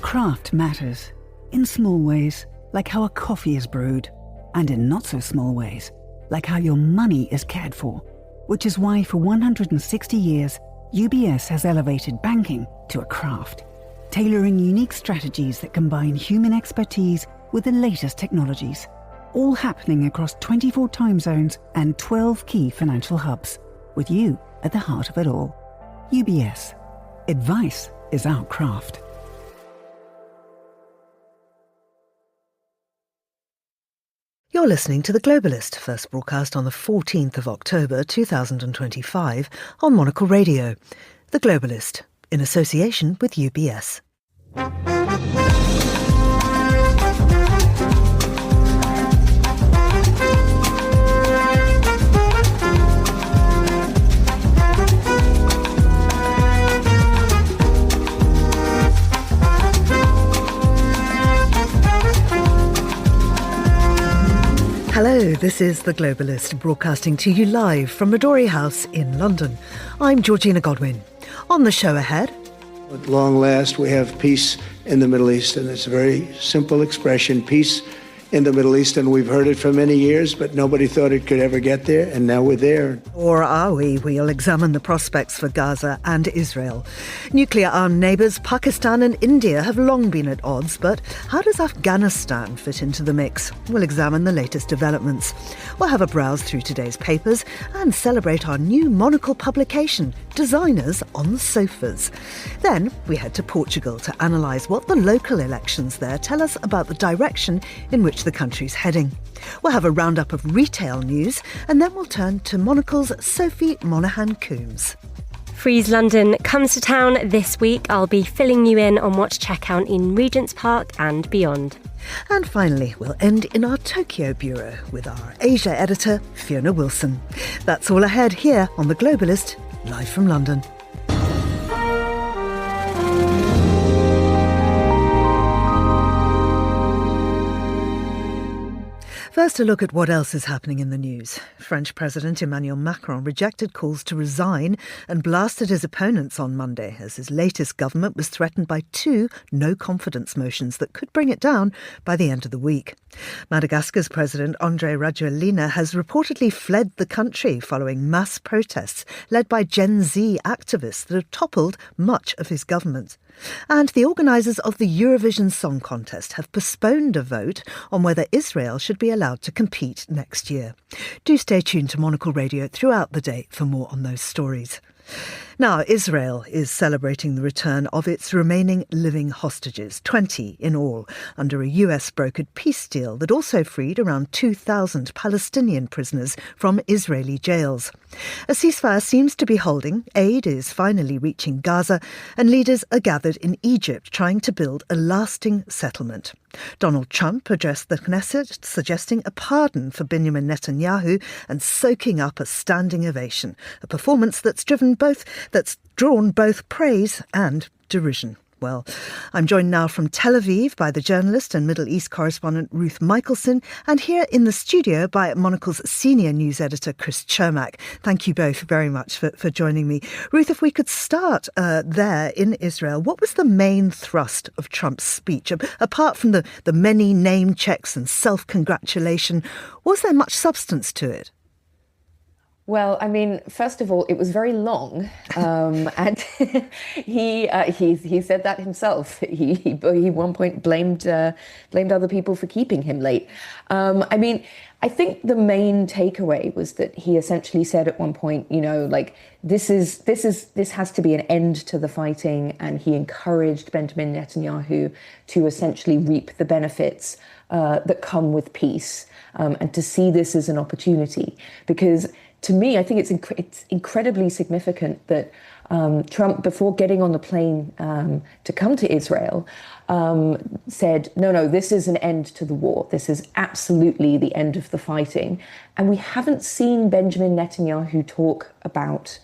Craft matters, in small ways, like how a coffee is brewed, and in not so small ways, like how your money is cared for, which is why for 160 years, UBS has elevated banking to a craft, tailoring unique strategies that combine human expertise with the latest technologies, all happening across 24 time zones and 12 key financial hubs, with you at the heart of it all. UBS. Advice is our craft. You're listening to The Globalist, first broadcast on the 14th of October 2025 on Monocle Radio. The Globalist, in association with UBS. Hello, this is The Globalist, broadcasting to you live from Midori House in London. I'm Georgina Godwin. On the show ahead... At long last, we have peace in the Middle East, and it's a very simple expression, peace in the Middle East, and we've heard it for many years, but nobody thought it could ever get there, and now we're there. Or are we? We'll examine the prospects for Gaza and Israel. Nuclear-armed neighbours Pakistan and India have long been at odds, but how does Afghanistan fit into the mix? We'll examine the latest developments. We'll have a browse through today's papers and celebrate our new Monocle publication, Designers on Sofas. Then we head to Portugal to analyse what the local elections there tell us about the direction in which the country's heading. We'll have a roundup of retail news, and then we'll turn to Monocle's Sophie Monaghan-Coombs. Frieze London comes to town this week. I'll be filling you in on what to check out in Regent's Park and beyond. And finally, we'll end in our Tokyo bureau with our Asia editor, Fiona Wilson. That's all ahead here on The Globalist, live from London. First, a look at what else is happening in the news. French President Emmanuel Macron rejected calls to resign and blasted his opponents on Monday as his latest government was threatened by 2 no-confidence motions that could bring it down by the end of the week. Madagascar's President André Rajoelina has reportedly fled the country following mass protests led by Gen Z activists that have toppled much of his government. And the organisers of the Eurovision Song Contest have postponed a vote on whether Israel should be allowed to compete next year. Do stay tuned to Monocle Radio throughout the day for more on those stories. Now, Israel is celebrating the return of its remaining living hostages, 20 in all, under a US-brokered peace deal that also freed around 2,000 Palestinian prisoners from Israeli jails. A ceasefire seems to be holding, aid is finally reaching Gaza, and leaders are gathered in Egypt trying to build a lasting settlement. Donald Trump addressed the Knesset, suggesting a pardon for Benjamin Netanyahu and soaking up a standing ovation, a performance that's drawn both praise and derision. Well, I'm joined now from Tel Aviv by the journalist and Middle East correspondent Ruth Michelson, and here in the studio by Monocle's senior news editor Chris Chermak. Thank you both very much for joining me. Ruth, if we could start there in Israel, what was the main thrust of Trump's speech? Apart from the many name checks and self-congratulation, was there much substance to it? Well, I mean, first of all, it was very long, and he said that himself. He one point blamed other people for keeping him late. I mean, I think the main takeaway was that he essentially said at one point, you know, like this has to be an end to the fighting, and he encouraged Benjamin Netanyahu to essentially reap the benefits that come with peace, and to see this as an opportunity, because to me, I think it's incredibly significant that Trump, before getting on the plane to come to Israel, said, no, this is an end to the war. This is absolutely the end of the fighting. And we haven't seen Benjamin Netanyahu talk about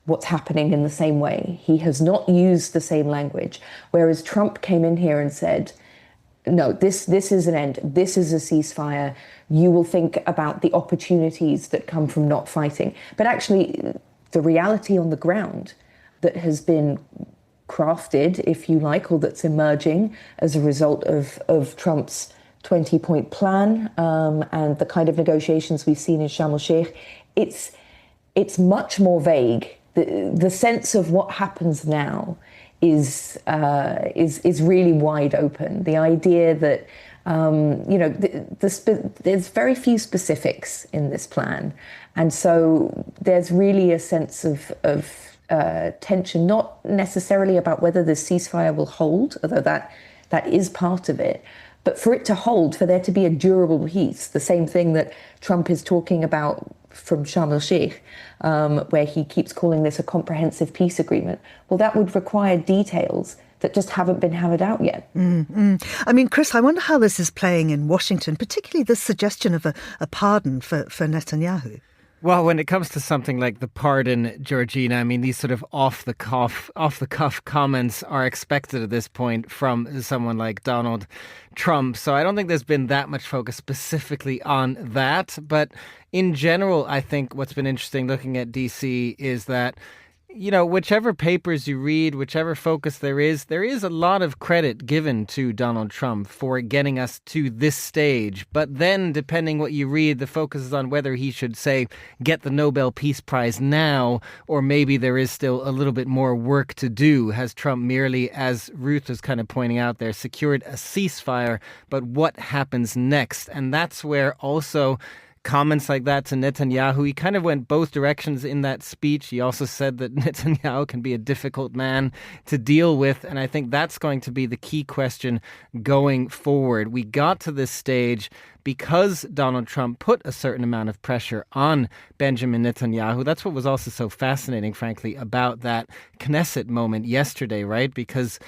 what's happening in the same way. He has not used the same language, whereas Trump came in here and said, no, this is an end. This is a ceasefire. You will think about the opportunities that come from not fighting. But actually, the reality on the ground that has been crafted, if you like, or that's emerging as a result of Trump's 20-point plan and the kind of negotiations we've seen in Sharm el-Sheikh, it's much more vague. The sense of what happens now is really wide open. The idea that there's very few specifics in this plan, and so there's really a sense of tension, not necessarily about whether the ceasefire will hold, although that is part of it, but for it to hold, for there to be a durable peace, the same thing that Trump is talking about from Sharm el-Sheikh, where he keeps calling this a comprehensive peace agreement. Well, that would require details that just haven't been hammered out yet. I mean, Chris, I wonder how this is playing in Washington, particularly the suggestion of a pardon for Netanyahu. Well, when it comes to something like the pardon, Georgina, I mean, these sort of off the cuff comments are expected at this point from someone like Donald Trump. So I don't think there's been that much focus specifically on that. But in general, I think what's been interesting looking at DC is that, you know, whichever papers you read, whichever focus there is a lot of credit given to Donald Trump for getting us to this stage. But then, depending what you read, the focus is on whether he should, say, get the Nobel Peace Prize now, or maybe there is still a little bit more work to do. Has Trump merely, as Ruth was kind of pointing out there, secured a ceasefire? But what happens next? And that's where also comments like that to Netanyahu, he kind of went both directions in that speech. He also said that Netanyahu can be a difficult man to deal with. And I think that's going to be the key question going forward. We got to this stage because Donald Trump put a certain amount of pressure on Benjamin Netanyahu. That's what was also so fascinating, frankly, about that Knesset moment yesterday, right? Because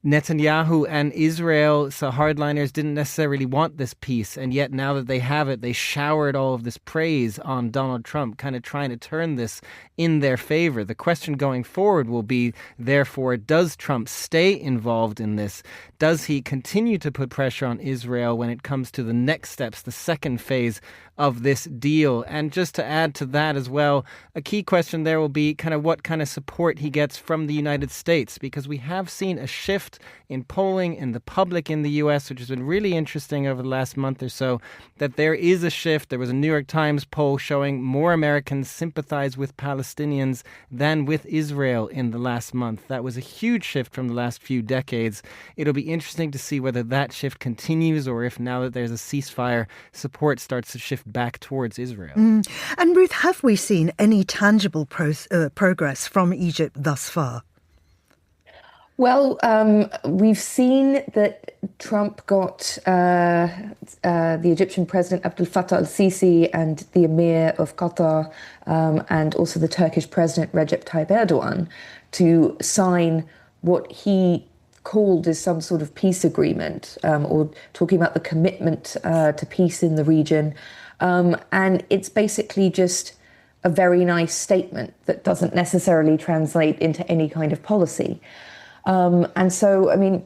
Netanyahu and Israel, so hardliners, didn't necessarily want this peace. And yet now that they have it, they showered all of this praise on Donald Trump, kind of trying to turn this in their favor. The question going forward will be, therefore, does Trump stay involved in this? Does he continue to put pressure on Israel when it comes to the next steps, the second phase of this deal? And just to add to that as well, a key question there will be kind of what kind of support he gets from the United States, because we have seen a shift in polling in the public in the U.S., which has been really interesting over the last month or so, that there is a shift. There was a New York Times poll showing more Americans sympathize with Palestinians than with Israel in the last month. That was a huge shift from the last few decades. It'll be interesting to see whether that shift continues, or if now that there's a ceasefire, support starts to shift back towards Israel. And Ruth, have we seen any tangible progress from Egypt thus far? Well, we've seen that Trump got the Egyptian President Abdel Fattah al-Sisi and the Emir of Qatar and also the Turkish President Recep Tayyip Erdogan to sign what he called as some sort of peace agreement, or talking about the commitment to peace in the region. And it's basically just a very nice statement that doesn't necessarily translate into any kind of policy. And so, I mean,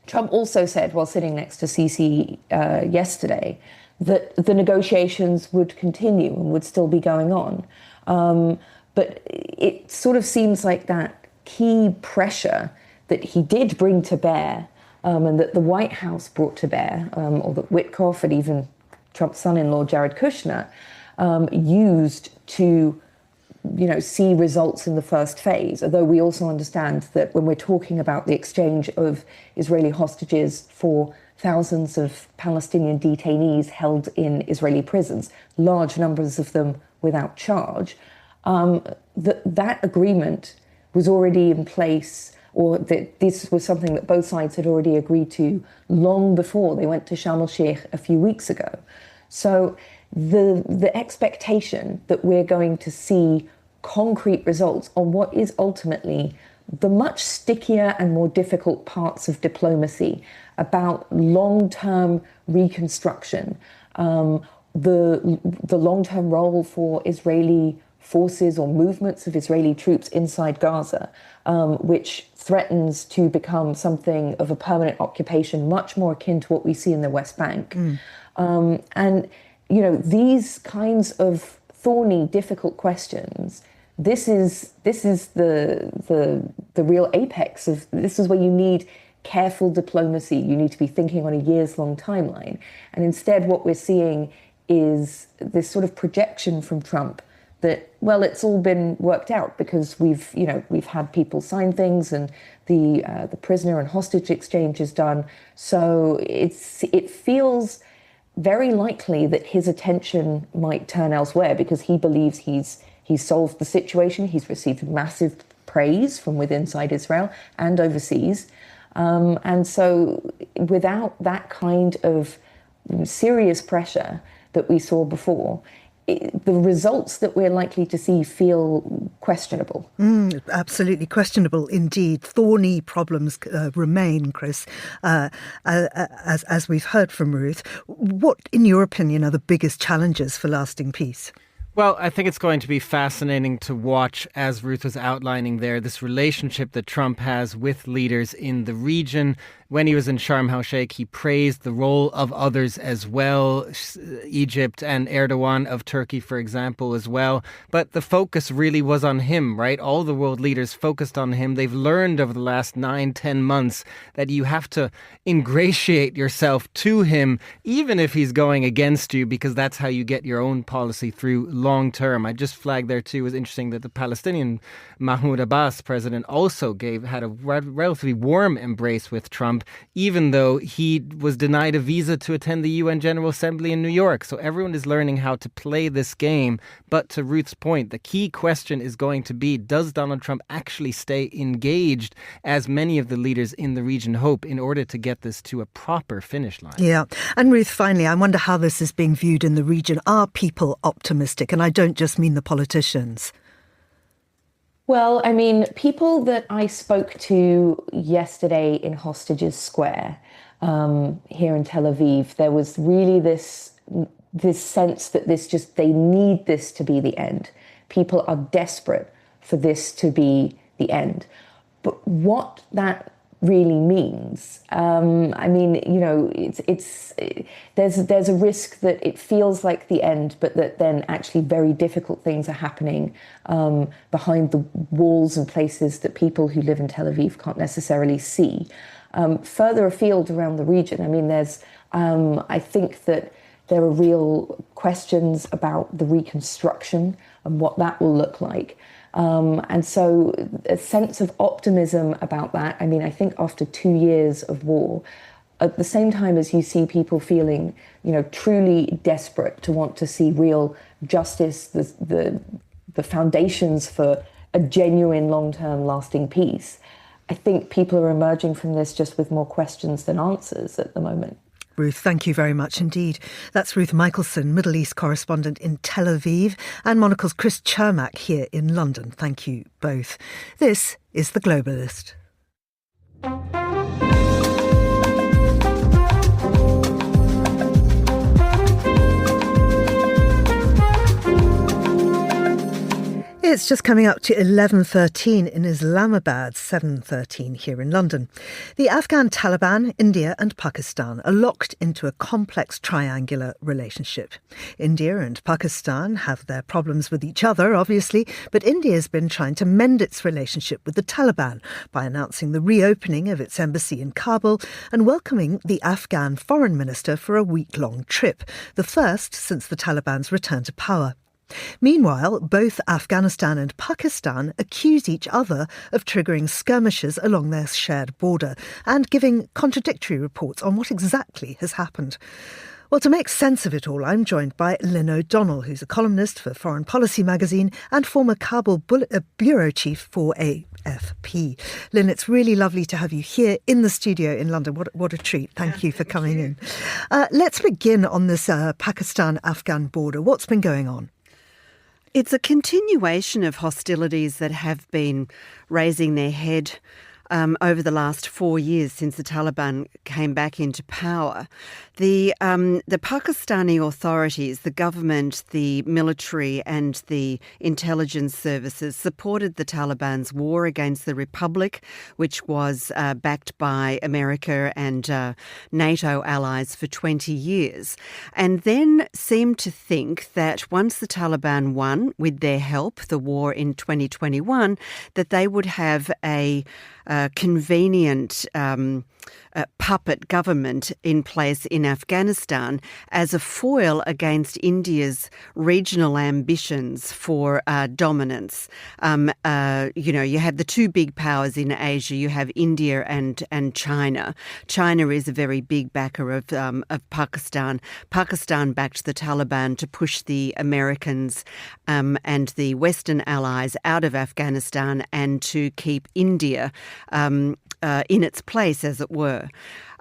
Trump also said, while sitting next to Sisi yesterday, that the negotiations would continue and would still be going on. But it sort of seems like that key pressure that he did bring to bear, and that the White House brought to bear, or that Witkoff and even Trump's son-in-law, Jared Kushner, used to see results in the first phase, although we also understand that when we're talking about the exchange of Israeli hostages for thousands of Palestinian detainees held in Israeli prisons, large numbers of them without charge, that agreement was already in place, or that this was something that both sides had already agreed to long before they went to Sharm el-Sheikh a few weeks ago. So the expectation that we're going to see concrete results on what is ultimately the much stickier and more difficult parts of diplomacy about long-term reconstruction, the long-term role for Israeli forces or movements of Israeli troops inside Gaza, which threatens to become something of a permanent occupation, much more akin to what we see in the West Bank. And, these kinds of thorny, difficult questions this is the real apex of, this is where you need careful diplomacy. You need to be thinking on a years-long timeline. And instead what we're seeing is this sort of projection from Trump that, well, it's all been worked out because we've had people sign things and the prisoner and hostage exchange is done. So it feels very likely that his attention might turn elsewhere because he believes he's solved the situation. He's received massive praise from within inside Israel and overseas. And so without that kind of serious pressure that we saw before, the results that we're likely to see feel questionable. Absolutely questionable indeed. Thorny problems remain, Chris, as we've heard from Ruth. What, in your opinion, are the biggest challenges for lasting peace? Well, I think it's going to be fascinating to watch, as Ruth was outlining there, this relationship that Trump has with leaders in the region. When he was in Sharm el-Sheikh, he praised the role of others as well, Egypt and Erdogan of Turkey, for example, as well. But the focus really was on him, right? All the world leaders focused on him. They've learned over the last 9-10 months that you have to ingratiate yourself to him, even if he's going against you, because that's how you get your own policy through long term. I just flagged there too, it was interesting that the Palestinian Mahmoud Abbas president also had a relatively warm embrace with Trump, even though he was denied a visa to attend the UN General Assembly in New York. So everyone is learning how to play this game. But to Ruth's point, the key question is going to be, does Donald Trump actually stay engaged, as many of the leaders in the region hope, in order to get this to a proper finish line? Yeah. And Ruth, finally, I wonder how this is being viewed in the region. Are people optimistic? And I don't just mean the politicians. Well, I mean, people that I spoke to yesterday in Hostages Square here in Tel Aviv, there was really this sense that they need this to be the end. People are desperate for this to be the end. But what that really means, I mean, you know, there's a risk that it feels like the end, but that then actually very difficult things are happening behind the walls and places that people who live in Tel Aviv can't necessarily see. Further afield around the region, I mean, I think that there are real questions about the reconstruction and what that will look like. And so a sense of optimism about that. I mean, I think after 2 years of war, at the same time as you see people feeling, you know, truly desperate to want to see real justice, the foundations for a genuine long-term lasting peace, I think people are emerging from this just with more questions than answers at the moment. Ruth, thank you very much indeed. That's Ruth Michelson, Middle East correspondent in Tel Aviv, and Monocle's Chris Chermak here in London. Thank you both. This is The Globalist. It's just coming up to 11:13 in Islamabad, 7:13 here in London. The Afghan Taliban, India and Pakistan are locked into a complex triangular relationship. India and Pakistan have their problems with each other, obviously, but India has been trying to mend its relationship with the Taliban by announcing the reopening of its embassy in Kabul and welcoming the Afghan foreign minister for a week-long trip, the first since the Taliban's return to power. Meanwhile, both Afghanistan and Pakistan accuse each other of triggering skirmishes along their shared border and giving contradictory reports on what exactly has happened. Well, to make sense of it all, I'm joined by Lynn O'Donnell, who's a columnist for Foreign Policy magazine and former Kabul bureau chief for AFP. Lynn, it's really lovely to have you here in the studio in London. What a treat. Thank you for coming in. Let's begin on this Pakistan-Afghan border. What's been going on? It's a continuation of hostilities that have been raising their head over the last 4 years since the Taliban came back into power. The Pakistani authorities, the government, the military and the intelligence services supported the Taliban's war against the Republic, which was backed by America and NATO allies for 20 years, and then seemed to think that once the Taliban won, with their help, the war in 2021, that they would have a convenient puppet government in place in Afghanistan as a foil against India's regional ambitions for dominance. You have the two big powers in Asia. You have India and China. China is a very big backer of Pakistan. Pakistan backed the Taliban to push the Americans and the Western allies out of Afghanistan and to keep India in its place, as it were.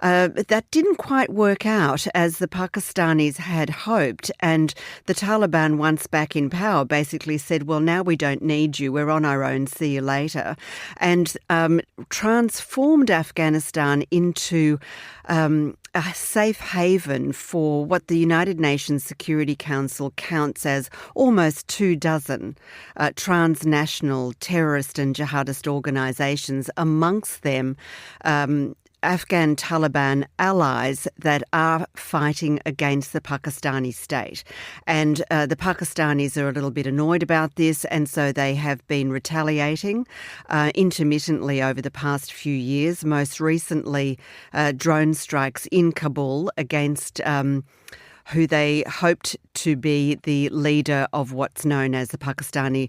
That didn't quite work out as the Pakistanis had hoped, and the Taliban, once back in power, basically said, well, now we don't need you, we're on our own, see you later, and transformed Afghanistan into a safe haven for what the United Nations Security Council counts as almost 24 transnational terrorist and jihadist organisations, amongst them Afghan Taliban allies that are fighting against the Pakistani state. And the Pakistanis are a little bit annoyed about this, and so they have been retaliating intermittently over the past few years, most recently drone strikes in Kabul against who they hoped to be the leader of what's known as the Pakistani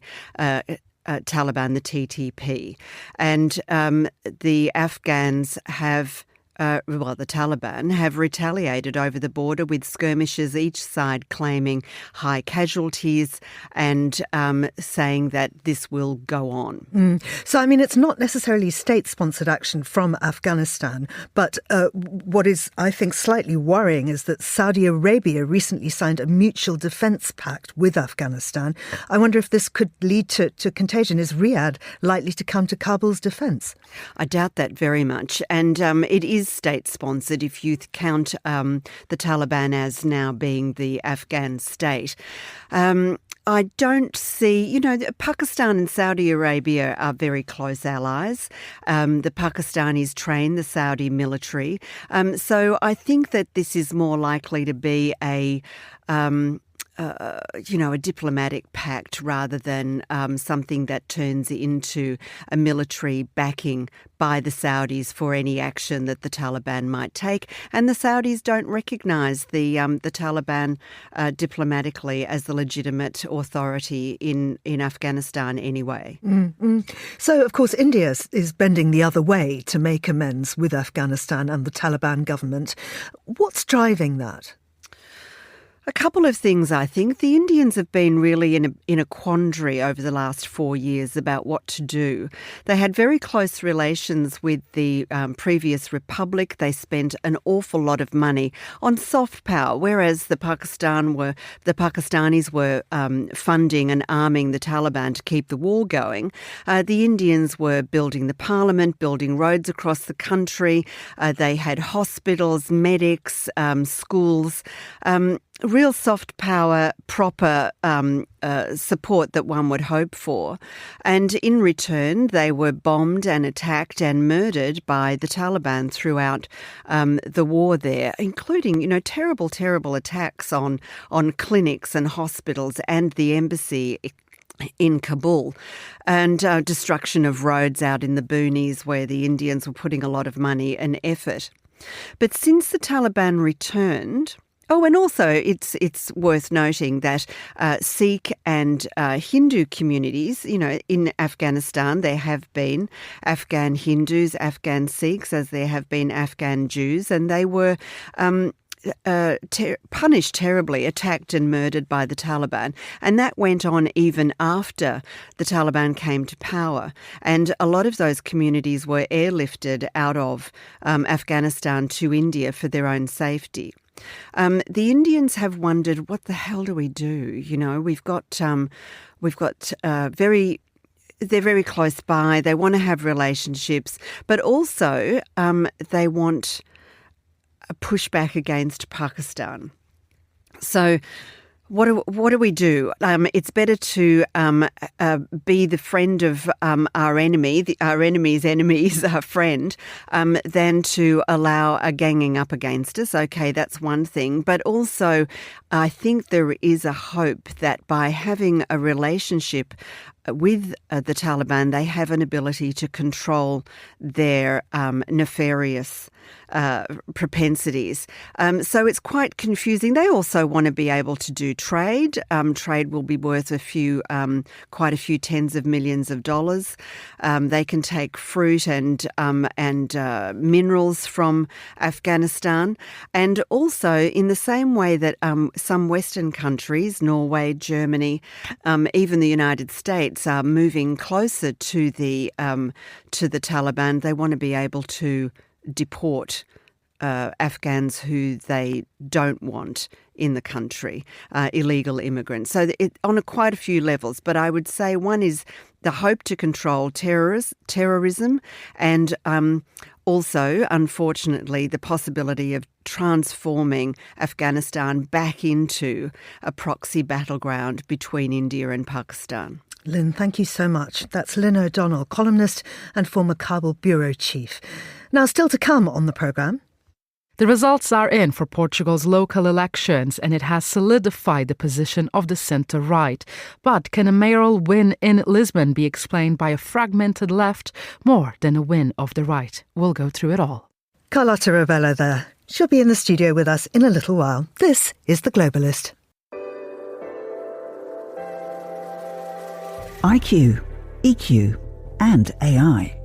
Taliban, the TTP. And the Afghans have the Taliban have retaliated over the border with skirmishes, each side claiming high casualties and saying that this will go on. So, I mean, it's not necessarily state-sponsored action from Afghanistan, but what is, I think, slightly worrying is that Saudi Arabia recently signed a mutual defence pact with Afghanistan. I wonder if this could lead to contagion. Is Riyadh likely to come to Kabul's defence? I doubt that very much. And it is state-sponsored if you count the Taliban as now being the Afghan state. I don't see, Pakistan and Saudi Arabia are very close allies. The Pakistanis train the Saudi military. So I think that this is more likely to be a diplomatic pact rather than something that turns into a military backing by the Saudis for any action that the Taliban might take. And the Saudis don't recognise the Taliban diplomatically as the legitimate authority in Afghanistan anyway. So, of course, India is bending the other way to make amends with Afghanistan and the Taliban government. What's driving that? A couple of things, I think. The Indians have been really in a quandary over the last 4 years about what to do. They had very close relations with the previous republic. They spent an awful lot of money on soft power, whereas the Pakistanis were funding and arming the Taliban to keep the war going. The Indians were building the parliament, building roads across the country. They had hospitals, medics, schools. Real soft power, proper support that one would hope for. And in return, they were bombed and attacked and murdered by the Taliban throughout the war there, including, terrible, terrible attacks on clinics and hospitals and the embassy in Kabul, and destruction of roads out in the boonies where the Indians were putting a lot of money and effort. But since the Taliban returned, and also it's worth noting that Sikh and Hindu communities, in Afghanistan, there have been Afghan Hindus, Afghan Sikhs, as there have been Afghan Jews, and they were punished terribly, attacked and murdered by the Taliban. And that went on even after the Taliban came to power. And a lot of those communities were airlifted out of Afghanistan to India for their own safety. The Indians have wondered, what the hell do we do? We've got very they're very close by. They want to have relationships, but also they want a pushback against Pakistan. So what do we do? It's better to be the friend of our enemy, our enemy's enemy is our friend, than to allow a ganging up against us. Okay, that's one thing. But also, I think there is a hope that by having a relationship with the Taliban, they have an ability to control their nefarious propensities. So it's quite confusing. They also want to be able to do trade. Trade will be worth quite a few tens of millions of dollars. They can take fruit and minerals from Afghanistan. And also, in the same way that some Western countries, Norway, Germany, even the United States, are moving closer to the Taliban, they want to be able to deport Afghans who they don't want in the country, illegal immigrants. So on quite a few levels. But I would say one is the hope to control terrorism, and also, unfortunately, the possibility of transforming Afghanistan back into a proxy battleground between India and Pakistan. Lynn, thank you so much. That's Lynn O'Donnell, columnist and former Kabul bureau chief. Now, still to come on the programme. The results are in for Portugal's local elections, and it has solidified the position of the centre-right. But can a mayoral win in Lisbon be explained by a fragmented left more than a win of the right? We'll go through it all. Carlotta Rebello there. She'll be in the studio with us in a little while. This is The Globalist. IQ, EQ, and AI.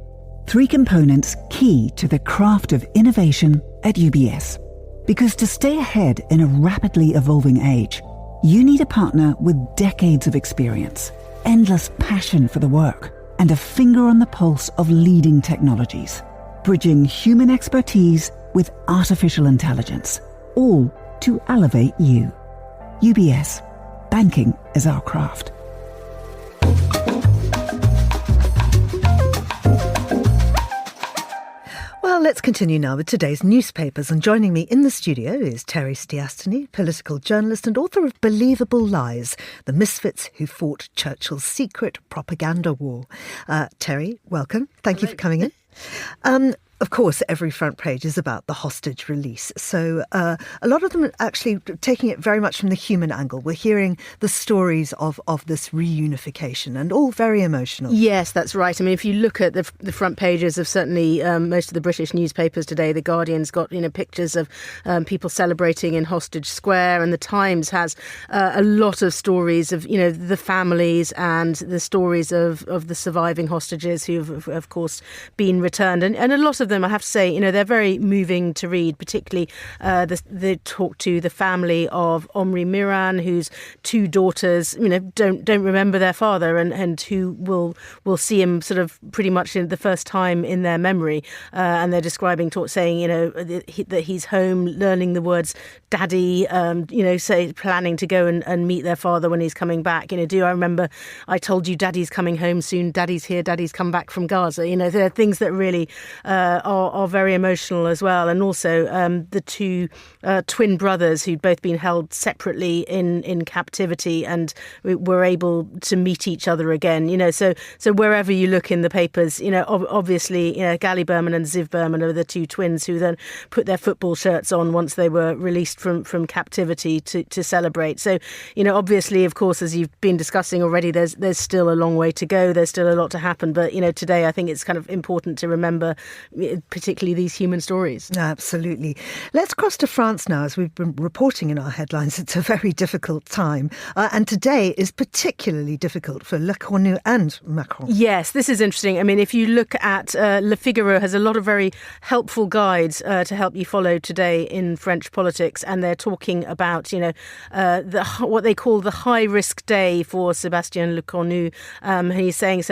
3 components key to the craft of innovation at UBS. Because to stay ahead in a rapidly evolving age, you need a partner with decades of experience, endless passion for the work, and a finger on the pulse of leading technologies, bridging human expertise with artificial intelligence, all to elevate you. UBS. Banking is our craft. Well, let's continue now with today's newspapers. And joining me in the studio is Terry Stiastany, political journalist and author of Believable Lies, The Misfits Who Fought Churchill's Secret Propaganda War. Terry, welcome. Thank you for coming in. Of course, every front page is about the hostage release. So a lot of them are actually taking it very much from the human angle. We're hearing the stories of this reunification, and all very emotional. Yes, that's right. I mean, if you look at the front pages of certainly most of the British newspapers today, The Guardian's got pictures of people celebrating in Hostage Square, and The Times has a lot of stories of the families and the stories of the surviving hostages who've of course been returned, and a lot of them, I have to say, they're very moving to read, particularly they talk to the family of Omri Miran, whose 2 daughters, don't remember their father, and who will see him sort of pretty much in the first time in their memory, and they're saying that he's home, learning the words daddy, planning to go and meet their father when he's coming back. Do I remember I told you daddy's coming home soon, daddy's here, daddy's come back from Gaza. There are things that really are very emotional as well. And also the 2 twin brothers who'd both been held separately in captivity and were able to meet each other again. So wherever you look in the papers, obviously, Gali Berman and Ziv Berman are the 2 twins who then put their football shirts on once they were released from captivity to celebrate. So, obviously, of course, as you've been discussing already, there's still a long way to go. There's still a lot to happen. But, today I think it's kind of important to remember particularly these human stories. Absolutely. Let's cross to France now. As we've been reporting in our headlines, it's a very difficult time. And today is particularly difficult for Le Cornu and Macron. Yes, this is interesting. I mean, if you look at Le Figaro has a lot of very helpful guides to help you follow today in French politics. And they're talking about, what they call the high-risk day for Sébastien Lecornu. He's saying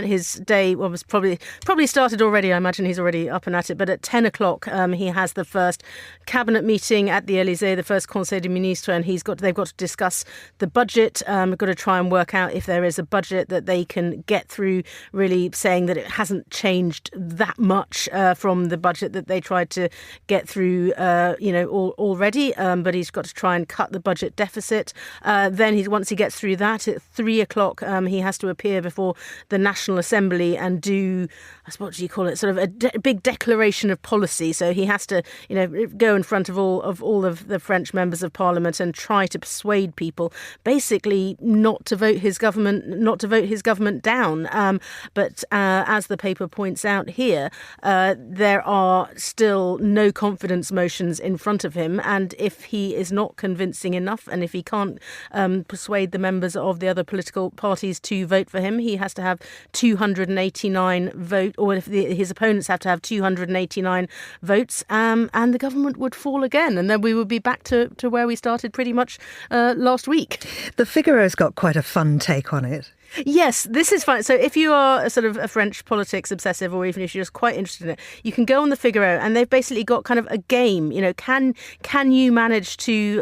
his day was probably started already. I imagine he's already up and at it. But at 10 o'clock, he has the first cabinet meeting at the Elysee, the first Conseil des Ministres, and they've got to discuss the budget. We've got to try and work out if there is a budget that they can get through, really saying that it hasn't changed that much from the budget that they tried to get through, already. But he's got to try and cut the budget deficit. Then once he gets through that, at 3 o'clock, he has to appear before the National Assembly and do, what do you call it, sort of a big declaration of policy. So he has to, go in front of all of the French members of Parliament and try to persuade people, basically not to vote his government down. But as the paper points out here, there are still no confidence motions in front of him, and if he is not convincing enough, and if he can't persuade the members of the other political parties to vote for him, he has to have 289 votes, or if his opponents have to have 289 votes, and the government would fall again, and then we would be back to where we started pretty much last week. The Figaro's got quite a fun take on it. Yes, this is fun. So if you are a French politics obsessive, or even if you're just quite interested in it, you can go on the Figaro, and they've basically got kind of a game. Can you manage to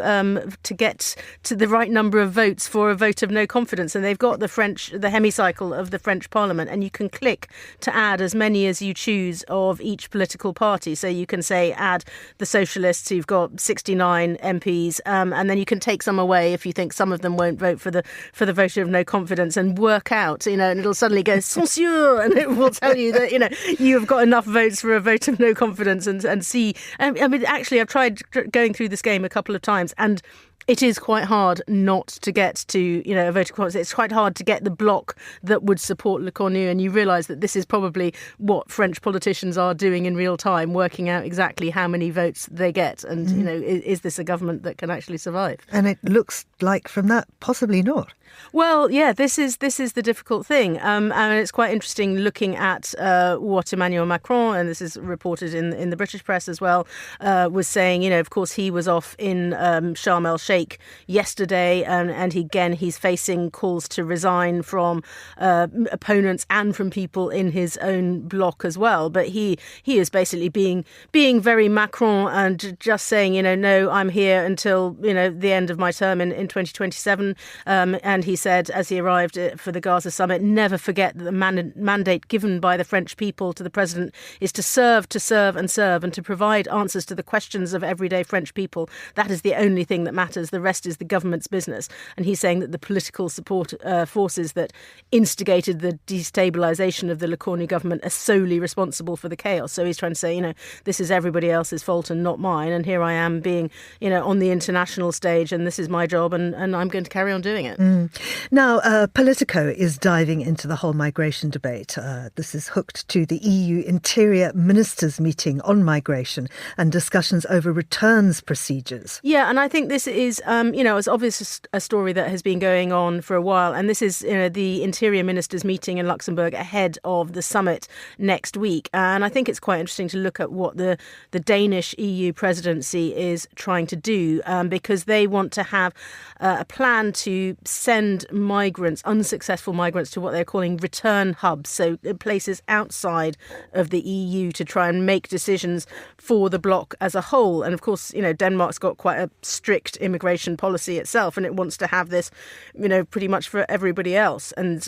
get to the right number of votes for a vote of no confidence? And they've got the hemicycle of the French Parliament, and you can click to add as many as you choose of each political party. So you can say add the Socialists, who've got 69 MPs, and then you can take some away if you think some of them won't vote for the vote of no confidence, and work out, and it'll suddenly go censure, and it will tell you that you have got enough votes for a vote of no confidence, and see. Actually, I've tried going through this game a couple of times, and it is quite hard not to get to, a vote of confidence. It's quite hard to get the bloc that would support Le Cornu, and you realise that this is probably what French politicians are doing in real time, working out exactly how many votes they get, and is this a government that can actually survive? And it looks like from that, possibly not. Well, yeah, this is the difficult thing, and it's quite interesting looking at what Emmanuel Macron, and this is reported in the British press as well, was saying. Of course, he was off in Sharm el Sheikh yesterday, and he's facing calls to resign from opponents and from people in his own bloc as well. But he is basically being very Macron and just saying, no, I'm here until the end of my term in 2027, and he said, as he arrived for the Gaza summit, never forget that the mandate given by the French people to the president is to serve, and to provide answers to the questions of everyday French people. That is the only thing that matters. The rest is the government's business. And he's saying that the political support forces that instigated the destabilisation of the Le Cornu government are solely responsible for the chaos. So he's trying to say, this is everybody else's fault and not mine. And here I am being, on the international stage, and this is my job, and I'm going to carry on doing it. Now, Politico is diving into the whole migration debate. This is hooked to the EU Interior Ministers meeting on migration and discussions over returns procedures. Yeah, and I think this is, it's obviously a story that has been going on for a while. And this is the Interior Ministers meeting in Luxembourg ahead of the summit next week. And I think it's quite interesting to look at what the Danish EU presidency is trying to do, because they want to have a plan to send unsuccessful migrants, to what they're calling return hubs, so places outside of the EU to try and make decisions for the bloc as a whole. And of course, Denmark's got quite a strict immigration policy itself, and it wants to have this, pretty much for everybody else. And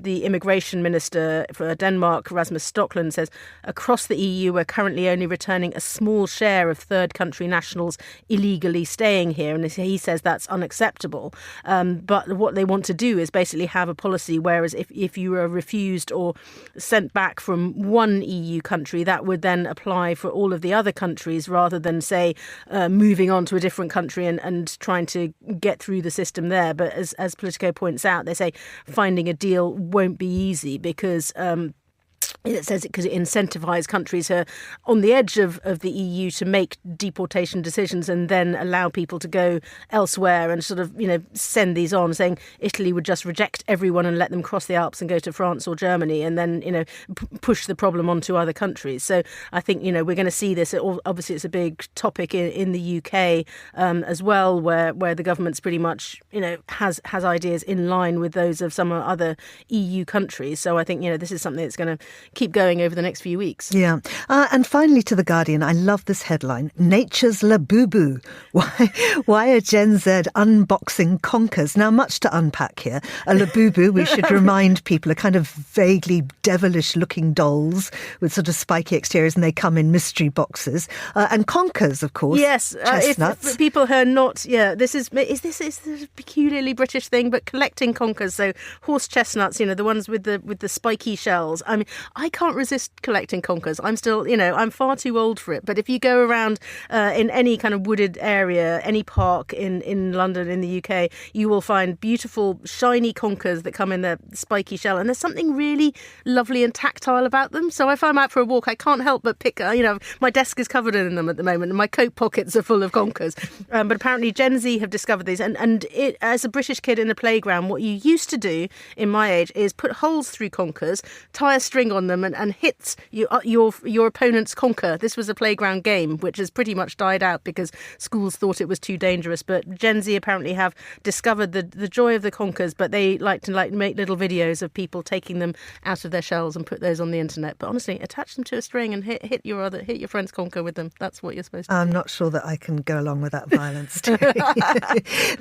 the immigration minister for Denmark, Rasmus Stoklund, says across the EU we're currently only returning a small share of third country nationals illegally staying here, and he says that's unacceptable. But what they want to do is basically have a policy whereas if you are refused or sent back from one EU country, that would then apply for all of the other countries, rather than, say, moving on to a different country and trying to get through the system there. But as Politico points out, they say finding a deal won't be easy because it says it because it incentivises countries who are on the edge of the EU to make deportation decisions and then allow people to go elsewhere and sort of, send these on, saying Italy would just reject everyone and let them cross the Alps and go to France or Germany and then, push the problem onto other countries. So I think, we're going to see this. Obviously, it's a big topic in the UK as well, where the government's pretty much, has ideas in line with those of some other EU countries. So I think, this is something that's going to keep going over the next few weeks. Yeah. And finally to The Guardian, I love this headline, Nature's Labubu. Why are Gen Z unboxing conkers? Now, much to unpack here. A Labubu, we should remind people, are kind of vaguely devilish-looking dolls with sort of spiky exteriors, and they come in mystery boxes. And conkers, of course. Yes. Chestnuts. If people are not, this is a peculiarly British thing, but collecting conkers, so horse chestnuts, the ones with the spiky shells. I mean, I can't resist collecting conkers. I'm still, I'm far too old for it. But if you go around in any kind of wooded area, any park in London, in the UK, you will find beautiful, shiny conkers that come in their spiky shell. And there's something really lovely and tactile about them. So if I'm out for a walk, I can't help but pick, my desk is covered in them at the moment and my coat pockets are full of conkers. But apparently Gen Z have discovered these. And it, as a British kid in the playground, what you used to do in my age is put holes through conkers, tie a string on them and hit your opponent's conker. This was a playground game, which has pretty much died out because schools thought it was too dangerous. But Gen Z apparently have discovered the joy of the conkers, but they like to make little videos of people taking them out of their shells and put those on the internet. But honestly, attach them to a string and hit your friend's conker with them. That's what you're supposed to do. I'm not sure that I can go along with that violence.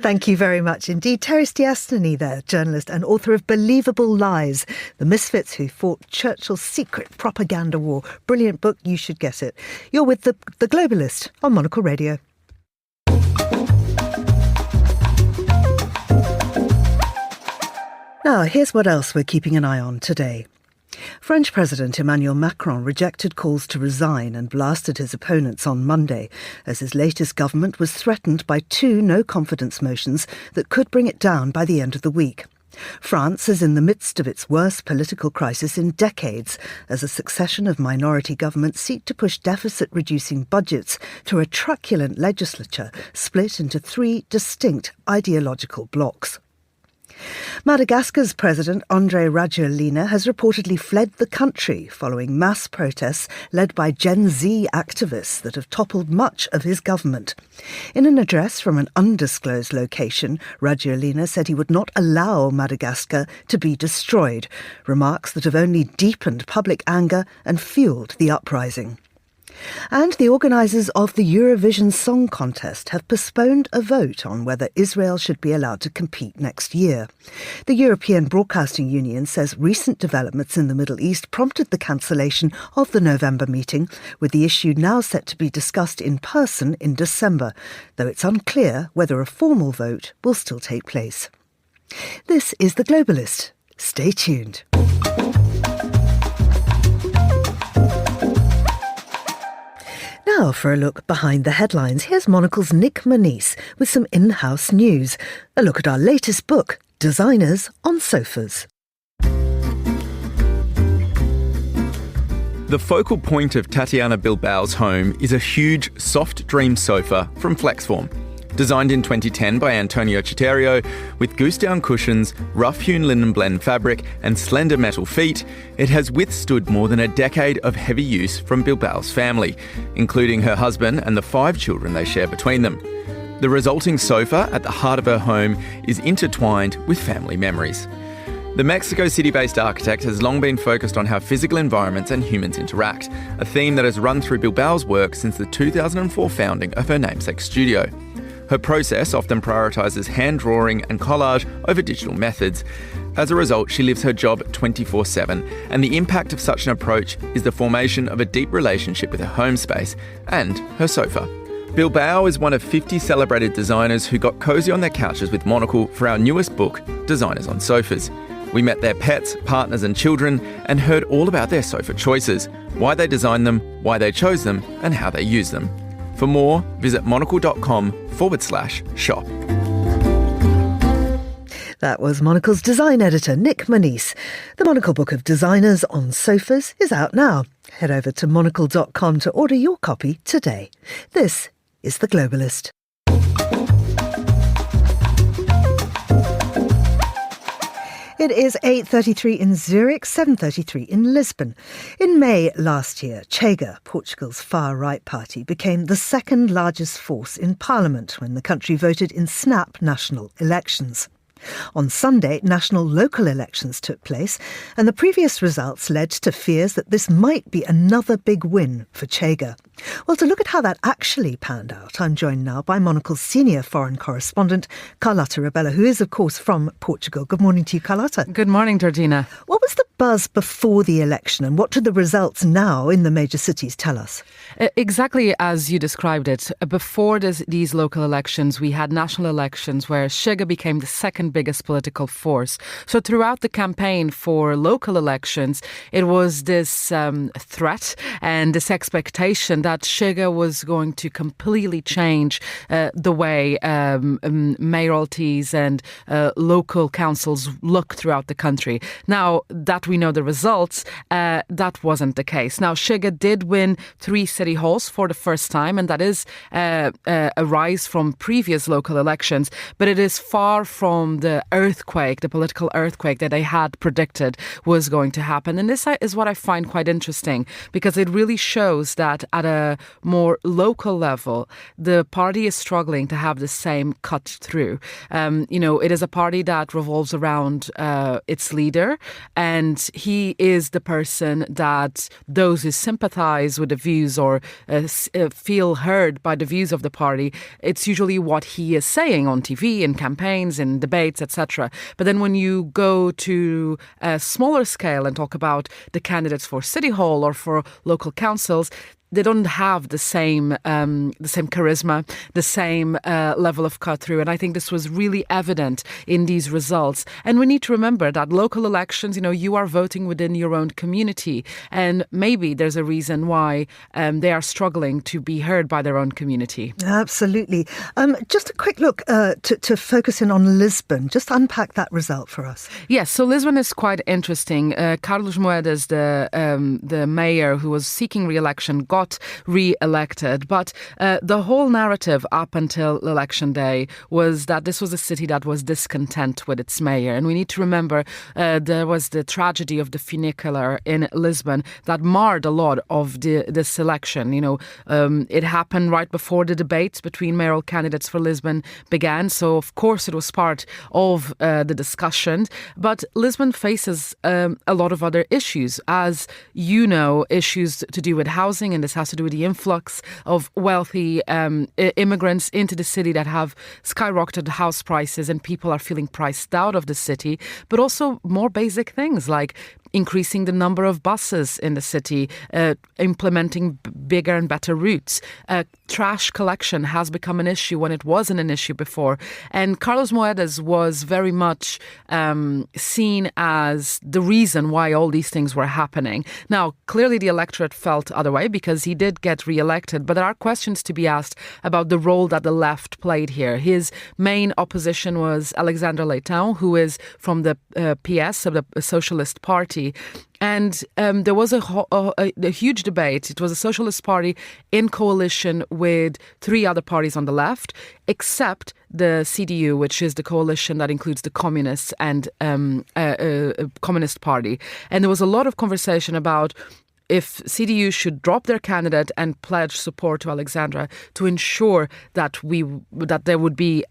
Thank you very much indeed. Terry Stiastany there, journalist and author of Believable Lies, The Misfits Who Fought Churchill's Secret Propaganda War. Brilliant book, you should get it. You're with the Globalist on Monocle Radio. Now, here's what else we're keeping an eye on today. French President Emmanuel Macron rejected calls to resign and blasted his opponents on Monday as his latest government was threatened by 2 no-confidence motions that could bring it down by the end of the week. France is in the midst of its worst political crisis in decades as a succession of minority governments seek to push deficit-reducing budgets through a truculent legislature split into 3 distinct ideological blocs. Madagascar's President Andry Rajoelina has reportedly fled the country following mass protests led by Gen Z activists that have toppled much of his government. In an address from an undisclosed location, Rajoelina said he would not allow Madagascar to be destroyed, remarks that have only deepened public anger and fuelled the uprising. And the organisers of the Eurovision Song Contest have postponed a vote on whether Israel should be allowed to compete next year. The European Broadcasting Union says recent developments in the Middle East prompted the cancellation of the November meeting, with the issue now set to be discussed in person in December, though it's unclear whether a formal vote will still take place. This is The Globalist. Stay tuned. Now for a look behind the headlines, here's Monocle's Nick Monisse with some in-house news. A look at our latest book, Designers on Sofas. The focal point of Tatiana Bilbao's home is a huge soft dream sofa from Flexform. Designed in 2010 by Antonio Citerio, with goose-down cushions, rough-hewn linen blend fabric and slender metal feet, it has withstood more than a decade of heavy use from Bilbao's family, including her husband and the 5 children they share between them. The resulting sofa at the heart of her home is intertwined with family memories. The Mexico City-based architect has long been focused on how physical environments and humans interact, a theme that has run through Bilbao's work since the 2004 founding of her namesake studio. Her process often prioritises hand drawing and collage over digital methods. As a result, she lives her job 24/7, and the impact of such an approach is the formation of a deep relationship with her home space and her sofa. Bilbao is one of 50 celebrated designers who got cosy on their couches with Monocle for our newest book, Designers on Sofas. We met their pets, partners and children and heard all about their sofa choices, why they designed them, why they chose them and how they use them. For more, visit monocle.com/shop. That was Monocle's design editor, Nick Monisse. The Monocle book of Designers on Sofas is out now. Head over to monocle.com to order your copy today. This is The Globalist. It is 8:33 in Zurich, 7:33 in Lisbon. In May last year, Chega, Portugal's far-right party, became the second largest force in Parliament when the country voted in snap national elections. On Sunday, national local elections took place, and the previous results led to fears that this might be another big win for Chega. Well, to look at how that actually panned out, I'm joined now by Monocle's senior foreign correspondent, Carlotta Rebelo, who is, of course, from Portugal. Good morning to you, Carlotta. Good morning, Georgina. What was the buzz before the election, and what do the results now in the major cities tell us? Exactly as you described it. Before these local elections, we had national elections where Chega became the second biggest political force. So throughout the campaign for local elections, it was this threat and this expectation that Chega was going to completely change the way mayoralties and local councils look throughout the country. Now that we know the results, that wasn't the case. Now, Chega did win 3 city halls for the first time, and that is a rise from previous local elections, but it is far from the political earthquake that they had predicted was going to happen. And this is what I find quite interesting, because it really shows that at a more local level, the party is struggling to have the same cut through. It is a party that revolves around its leader, and he is the person that those who sympathise with the views or feel heard by the views of the party, it's usually what he is saying on TV, in campaigns, in debates, etc. But then when you go to a smaller scale and talk about the candidates for City Hall or for local councils, they don't have the same charisma, the same level of cut through. And I think this was really evident in these results. And we need to remember that local elections, you are voting within your own community. And maybe there's a reason why they are struggling to be heard by their own community. Absolutely. Just a quick look to focus in on Lisbon. Just unpack that result for us. Yes, so Lisbon is quite interesting. Carlos Moedas, the mayor who was seeking re-election, got re-elected. But the whole narrative up until election day was that this was a city that was discontent with its mayor. And we need to remember there was the tragedy of the funicular in Lisbon that marred a lot of this election. It happened right before the debates between mayoral candidates for Lisbon began. So, of course, it was part of the discussion. But Lisbon faces a lot of other issues, as you know, issues to do with housing, and this has to do with the influx of wealthy immigrants into the city that have skyrocketed house prices, and people are feeling priced out of the city, but also more basic things like increasing the number of buses in the city, implementing bigger and better routes. Trash collection has become an issue when it wasn't an issue before. And Carlos Moedas was very much seen as the reason why all these things were happening. Now, clearly the electorate felt other way because he did get re-elected, but there are questions to be asked about the role that the left played here. His main opposition was Alexandre Leitão, who is from the PS, of the Socialist Party. And there was a huge debate. It was a Socialist Party in coalition with 3 other parties on the left, except the CDU, which is the coalition that includes the Communists and Communist Party. And there was a lot of conversation about if CDU should drop their candidate and pledge support to Alexandra to ensure that there would be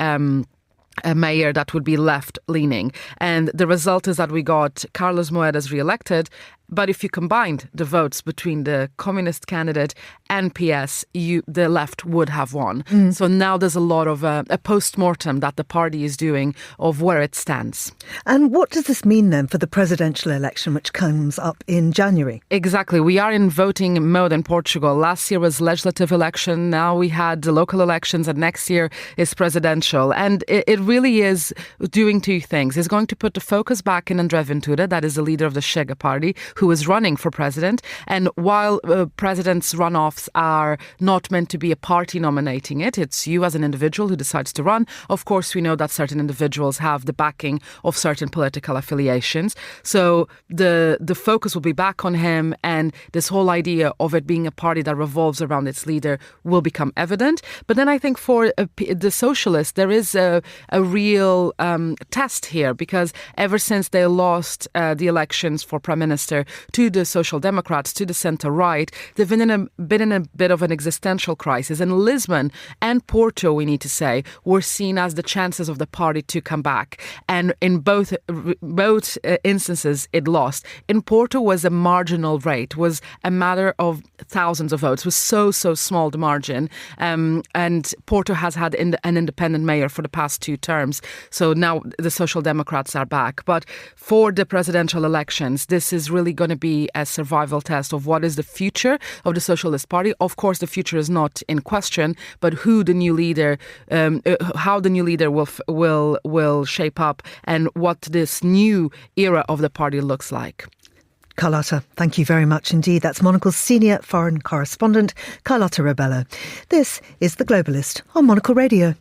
a mayor that would be left-leaning. And the result is that we got Carlos Moedas re-elected, but if you combined the votes between the communist candidate and PS, the left would have won. So now there's a lot of a post-mortem that the party is doing of where it stands. And what does this mean then for the presidential election, which comes up in January? Exactly. We are in voting mode in Portugal. Last year was legislative election. Now we had the local elections, and next year is presidential. And it really is doing 2 things. It's going to put the focus back in André Ventura, that is the leader of the Chega party, who is running for president. And while president's runoffs are not meant to be a party nominating it, it's you as an individual who decides to run. Of course, we know that certain individuals have the backing of certain political affiliations. So the focus will be back on him, and this whole idea of it being a party that revolves around its leader will become evident. But then I think for the socialists, there is a real test here, because ever since they lost the elections for Prime Minister either to the Social Democrats, to the centre-right. They've been in a bit of an existential crisis. And Lisbon and Porto, we need to say, were seen as the chances of the party to come back. And in both instances, it lost. In Porto was a marginal rate, was a matter of thousands of votes. It was so small, the margin. And Porto has had an independent mayor for the past 2 terms. So now the Social Democrats are back. But for the presidential elections, this is really going to be a survival test of what is the future of the Socialist Party. Of course, the future is not in question, but who the new leader, how the new leader will shape up, and what this new era of the party looks like. Carlotta, thank you very much indeed. That's Monocle's senior foreign correspondent, Carlotta Rebello. This is The Globalist on Monocle Radio.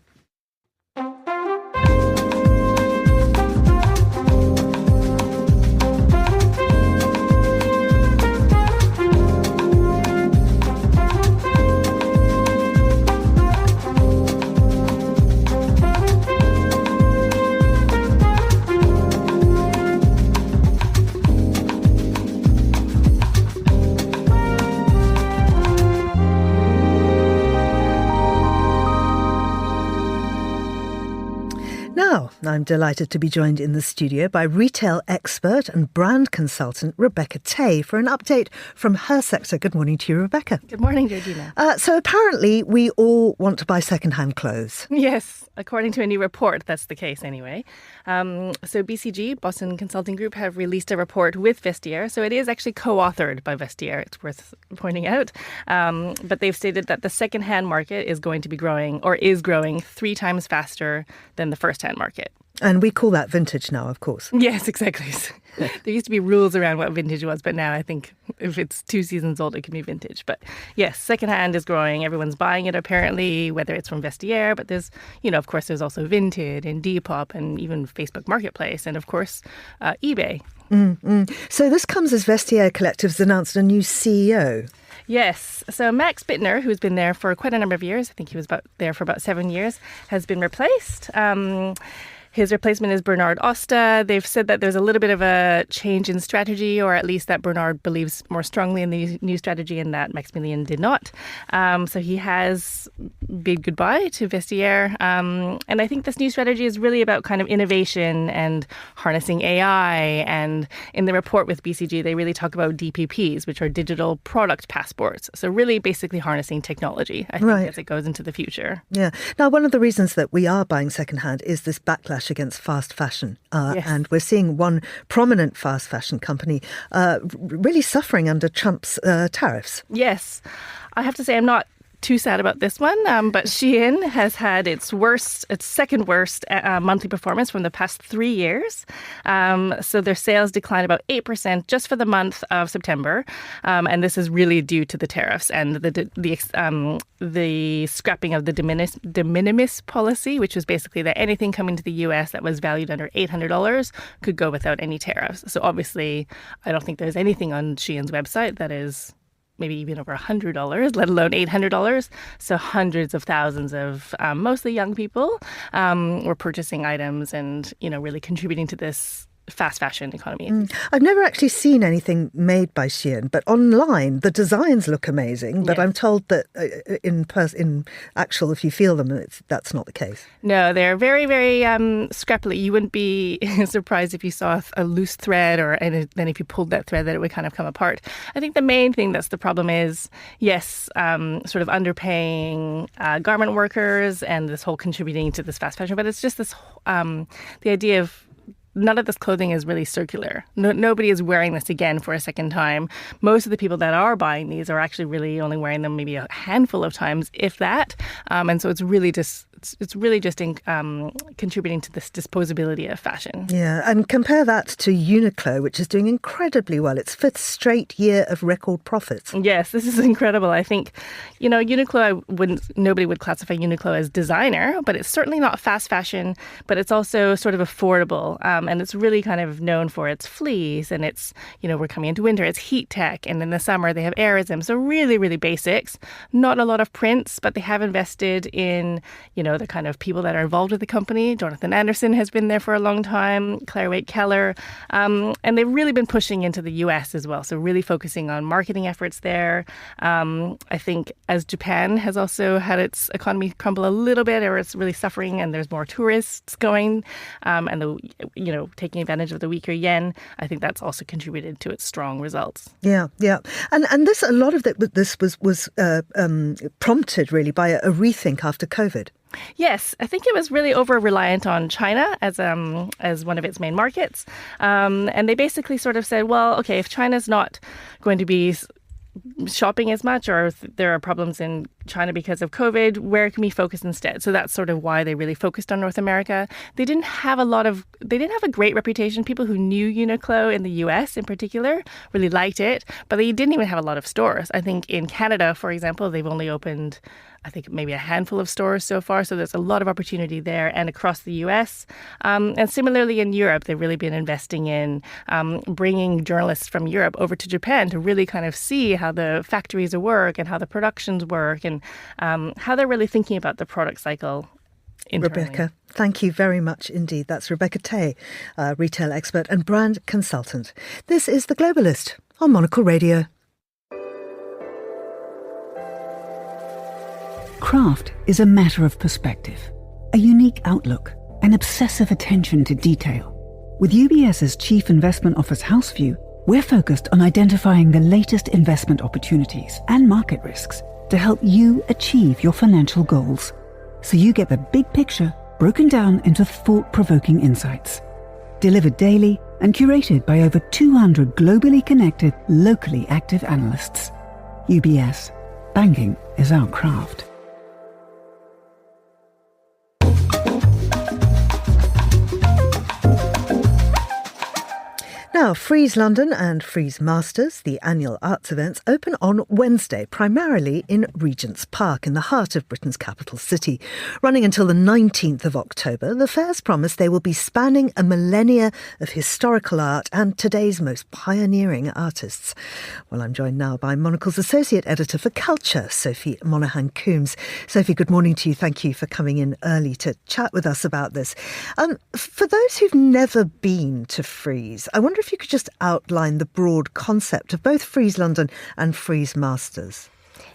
Now, I'm delighted to be joined in the studio by retail expert and brand consultant Rebecca Tay for an update from her sector. Good morning to you, Rebecca. Good morning, Georgina. So apparently we all want to buy second-hand clothes. Yes, according to a new report, that's the case anyway. So BCG, Boston Consulting Group, have released a report with Vestiaire. So it is actually co-authored by Vestiaire, it's worth pointing out. But they've stated that the second-hand market is going to be growing, or is growing 3 times faster than the first-hand market. And we call that vintage now, of course. Yes, exactly. There used to be rules around what vintage was, but now I think if it's 2 seasons old, it can be vintage. But yes, secondhand is growing. Everyone's buying it apparently, whether it's from Vestiaire, but there's, of course, there's also Vinted and Depop and even Facebook Marketplace and, of course, eBay. So this comes as Vestiaire Collective's announced a new CEO. Yes. So Max Bittner, who's been there for quite a number of years, I think he was there for about 7 years, has been replaced. His replacement is Bernard Osta. They've said that there's a little bit of a change in strategy, or at least that Bernard believes more strongly in the new strategy and that Maximilian did not. So he has bid goodbye to Vestiaire. And I think this new strategy is really about kind of innovation and harnessing AI. And in the report with BCG, they really talk about DPPs, which are digital product passports. So really basically harnessing technology, I think, as it goes into the future. Yeah. Now, one of the reasons that we are buying secondhand is this backlash against fast fashion. Yes. And we're seeing one prominent fast fashion company really suffering under Trump's tariffs. Yes. I have to say I'm not too sad about this one, but Shein has had its second worst monthly performance from the past 3 years. So their sales declined about 8% just for the month of September, and this is really due to the tariffs and the scrapping of the de minimis policy, which was basically that anything coming to the US that was valued under $800 could go without any tariffs. So obviously, I don't think there's anything on Shein's website that is maybe even over $100, let alone $800. So hundreds of thousands of mostly young people were purchasing items and, really contributing to this fast fashion economy. I've never actually seen anything made by Shein, but online the designs look amazing. But Yes. I'm told that in actual, if you feel them, that's not the case. No, they're very, very scrappily. You wouldn't be surprised if you saw a loose thread, and then if you pulled that thread, that it would kind of come apart. I think the main thing that's the problem is, yes, sort of underpaying garment workers and this whole contributing to this fast fashion. But it's just this the idea of none of this clothing is really circular. Nobody is wearing this again for a second time. Most of the people that are buying these are actually really only wearing them maybe a handful of times, if that. And so it's really just contributing to this disposability of fashion. Yeah, and compare that to Uniqlo, which is doing incredibly well. It's 5th straight year of record profits. Yes, this is incredible. I think, Uniqlo, nobody would classify Uniqlo as designer, but it's certainly not fast fashion, but it's also sort of affordable. And it's really kind of known for its fleece, and it's, we're coming into winter, it's heat tech, and in the summer they have airism. So really, really basics. Not a lot of prints, but they have invested in, know the kind of people that are involved with the company. Jonathan Anderson has been there for a long time, Claire Waite-Keller, and they've really been pushing into the US as well. So really focusing on marketing efforts there. I think as Japan has also had its economy crumble a little bit, or it's really suffering, and there's more tourists going, and taking advantage of the weaker yen, I think that's also contributed to its strong results. Yeah. And this, a lot of this was prompted really by a rethink after COVID. Yes, I think it was really over-reliant on China as one of its main markets. And they basically sort of said, well, okay, if China's not going to be shopping as much, or if there are problems in China because of COVID, where can we focus instead? So that's sort of why they really focused on North America. They didn't have a great reputation. People who knew Uniqlo in the US in particular really liked it, but they didn't even have a lot of stores. I think in Canada, for example, they've only opened, I think, maybe a handful of stores so far. So there's a lot of opportunity there and across the US. And similarly in Europe, they've really been investing in bringing journalists from Europe over to Japan to really kind of see how the factories work and how the productions work and how they're really thinking about the product cycle internally. Rebecca, thank you very much indeed. That's Rebecca Tay, retail expert and brand consultant. This is The Globalist on Monocle Radio. Craft is a matter of perspective, a unique outlook, an obsessive attention to detail. With UBS's Chief Investment Office Houseview, we're focused on identifying the latest investment opportunities and market risks to help you achieve your financial goals, so you get the big picture broken down into thought-provoking insights. Delivered daily and curated by over 200 globally connected, locally active analysts. UBS. Banking is our craft. Now, Frieze London and Frieze Masters, the annual arts events, open on Wednesday, primarily in Regent's Park, in the heart of Britain's capital city. Running until the 19th of October, the fairs promise they will be spanning a millennia of historical art and today's most pioneering artists. Well, I'm joined now by Monocle's Associate Editor for Culture, Sophie Monaghan-Coombs. Sophie, good morning to you. Thank you for coming in early to chat with us about this. For those who've never been to Frieze, I wonder if you could just outline the broad concept of both Frieze London and Frieze Masters.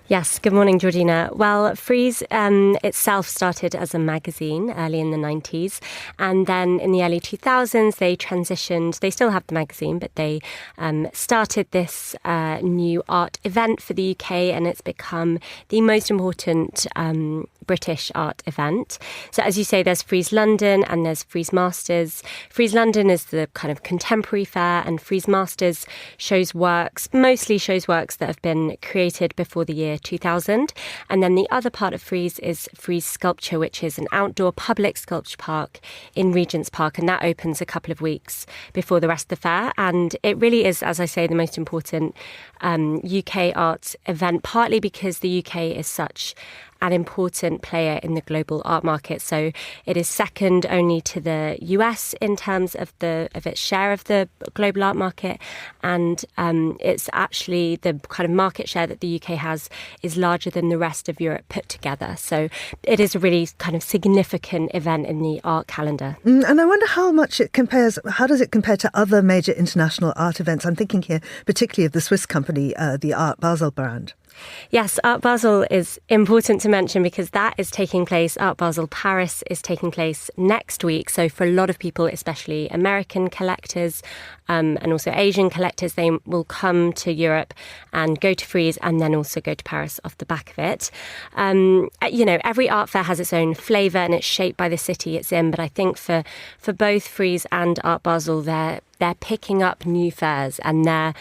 Yes, good morning, Georgina. Well, Frieze itself started as a magazine early in the 90s, and then in the early 2000s they transitioned. They still have the magazine, but they started this new art event for the UK, and it's become the most important British art event. So as you say, there's Frieze London and there's Frieze Masters. Frieze London is the kind of contemporary fair, and Frieze Masters mostly shows works that have been created before the year 2000. And then the other part of Frieze is Frieze Sculpture, which is an outdoor public sculpture park in Regent's Park, and that opens a couple of weeks before the rest of the fair. And it really is, as I say, the most important UK art event, partly because the UK is such an important player in the global art market. So it is second only to the US in terms of its share of the global art market, and it's actually the kind of market share that the UK has is larger than the rest of Europe put together. So it is a really kind of significant event in the art calendar. And I wonder how does it compare to other major international art events? I'm thinking here particularly of the Swiss company, the Art Basel brand. Yes, Art Basel is important to mention because that is taking place. Art Basel Paris is taking place next week. So for a lot of people, especially American collectors and also Asian collectors, they will come to Europe and go to Frieze and then also go to Paris off the back of it. Every art fair has its own flavour and it's shaped by the city it's in. But I think for both Frieze and Art Basel, they're picking up new fairs and they're,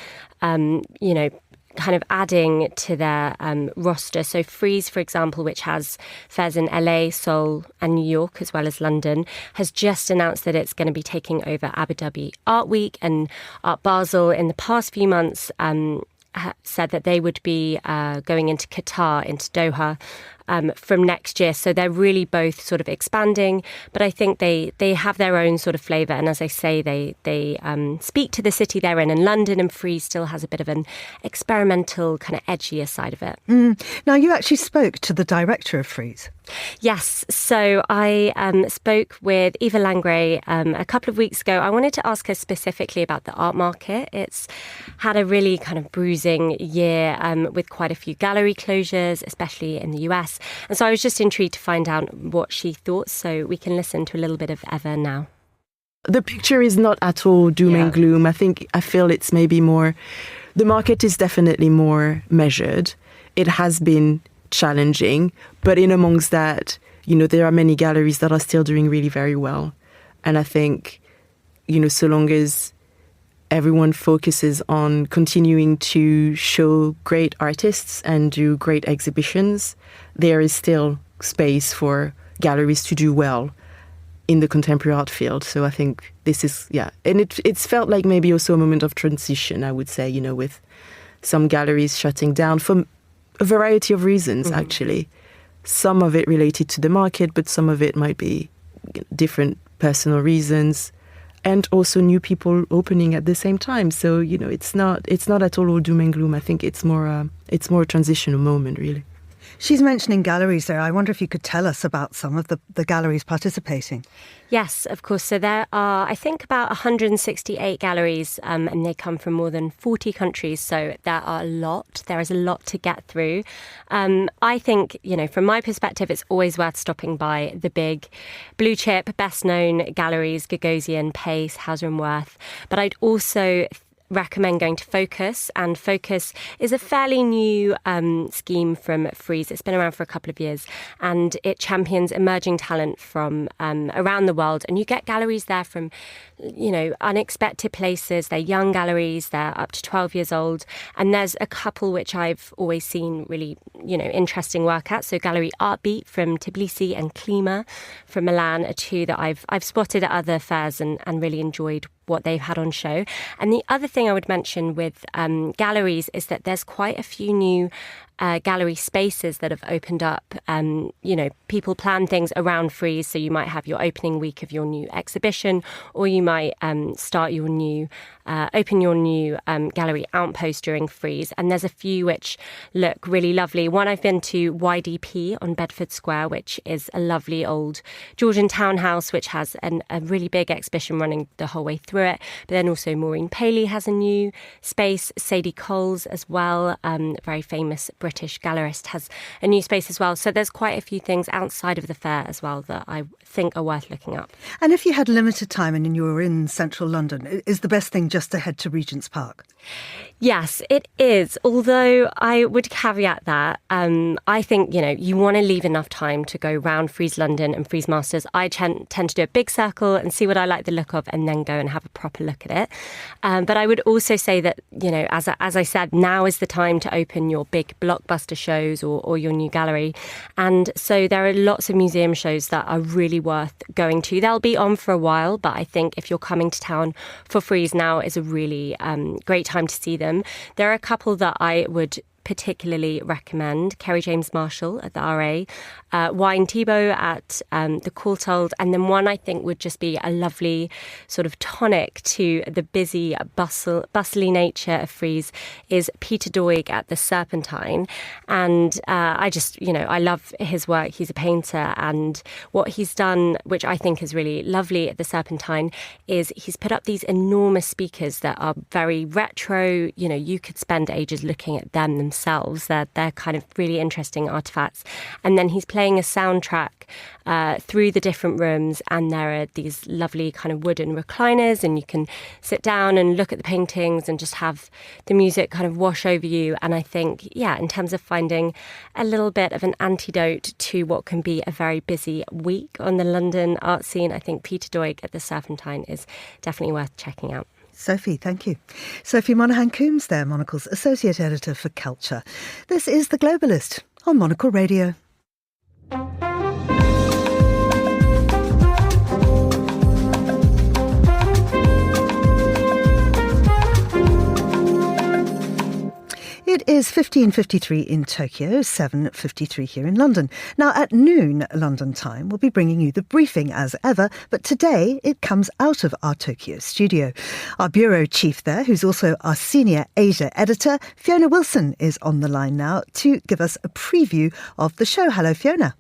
kind of adding to their roster. So Frieze, for example, which has fairs in LA, Seoul and New York, as well as London, has just announced that it's going to be taking over Abu Dhabi Art Week. And Art Basel, in the past few months, said that they would be going into Qatar, into Doha, from next year. So they're really both sort of expanding, but I think they have their own sort of flavour. And as I say, they speak to the city they're in. And London and Frieze still has a bit of an experimental, kind of edgier side of it. Now, you actually spoke to the director of Frieze. Yes, so I spoke with Eva Langray a couple of weeks ago. I wanted to ask her specifically about the art market. It's had a really kind of bruising year with quite a few gallery closures, especially in the US. And so I was just intrigued to find out what she thought. So we can listen to a little bit of Eva now. The picture is not at all doom and gloom. I feel it's maybe more, the market is definitely more measured. It has been challenging, but in amongst that, there are many galleries that are still doing really very well. And I think, so long as everyone focuses on continuing to show great artists and do great exhibitions, there is still space for galleries to do well in the contemporary art field. So I think this is, and it's felt like maybe also a moment of transition, I would say, with some galleries shutting down for a variety of reasons, actually. Some of it related to the market, but some of it might be different personal reasons, and also new people opening at the same time. So, it's not at all doom and gloom. I think it's more a transitional moment, really. She's mentioning galleries there. I wonder if you could tell us about some of the galleries participating. Yes, of course. So there are, I think, about 168 galleries, and they come from more than 40 countries. So there are a lot. There is a lot to get through. I think, from my perspective, it's always worth stopping by the big blue chip, best known galleries, Gagosian, Pace, Hauser & Wirth. But I'd also recommend going to Focus, and Focus is a fairly new scheme from Frieze. It's been around for a couple of years, and it champions emerging talent from around the world, and you get galleries there from unexpected places. They're young galleries, they're up to 12 years old, and there's a couple which I've always seen really interesting work at. So Gallery Artbeat from Tbilisi and Klima from Milan are two that I've spotted at other fairs and really enjoyed what they've had on show. And the other thing I would mention with galleries is that there's quite a few new gallery spaces that have opened up. People plan things around Frieze, so you might have your opening week of your new exhibition, or you might open your new gallery outpost during Frieze. And there's a few which look really lovely. One I've been to, YDP on Bedford Square, which is a lovely old Georgian townhouse, which has a really big exhibition running the whole way through it. But then also Maureen Paley has a new space. Sadie Coles as well, very famous British gallerist, has a new space as well. So there's quite a few things outside of the fair as well that I think are worth looking up. And if you had limited time and you were in central London, is the best thing just to head to Regent's Park? Yes, it is. Although I would caveat that. I think, you want to leave enough time to go round Frieze London and Frieze Masters. I tend to do a big circle and see what I like the look of and then go and have a proper look at it. But I would also say that, as I said, now is the time to open your big blockbuster shows or your new gallery. And so there are lots of museum shows that are really worth going to. They'll be on for a while, but I think if you're coming to town for Frieze, now is a really great time to see them. There are a couple that I would particularly recommend. Kerry James Marshall at the RA, Wine Thibault at the Courtauld, and then one I think would just be a lovely sort of tonic to the busy, bustly nature of Frieze is Peter Doig at the Serpentine. And I love his work. He's a painter, and what he's done, which I think is really lovely at the Serpentine, is he's put up these enormous speakers that are very retro. You could spend ages looking at them themselves. They're kind of really interesting artifacts. And then he's playing a soundtrack through the different rooms, and there are these lovely kind of wooden recliners, and you can sit down and look at the paintings and just have the music kind of wash over you. And I think, in terms of finding a little bit of an antidote to what can be a very busy week on the London art scene, I think Peter Doig at the Serpentine is definitely worth checking out. Sophie, thank you. Sophie Monaghan-Coombs there, Monocle's Associate Editor for Culture. This is The Globalist on Monocle Radio. It is 15:53 in Tokyo, 7:53 here in London. Now, at noon London time, we'll be bringing you the briefing as ever, but today it comes out of our Tokyo studio. Our bureau chief there, who's also our senior Asia editor, Fiona Wilson, is on the line now to give us a preview of the show. Hello, Fiona.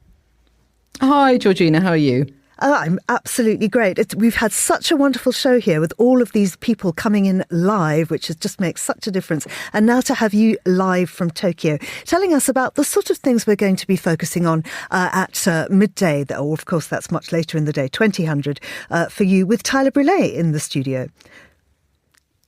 Hi, Georgina. How are you? I'm absolutely great. We've had such a wonderful show here with all of these people coming in live, which just makes such a difference. And now to have you live from Tokyo, telling us about the sort of things we're going to be focusing on at midday, or of course that's much later in the day, 2000 for you, with Tyler Brûlé in the studio.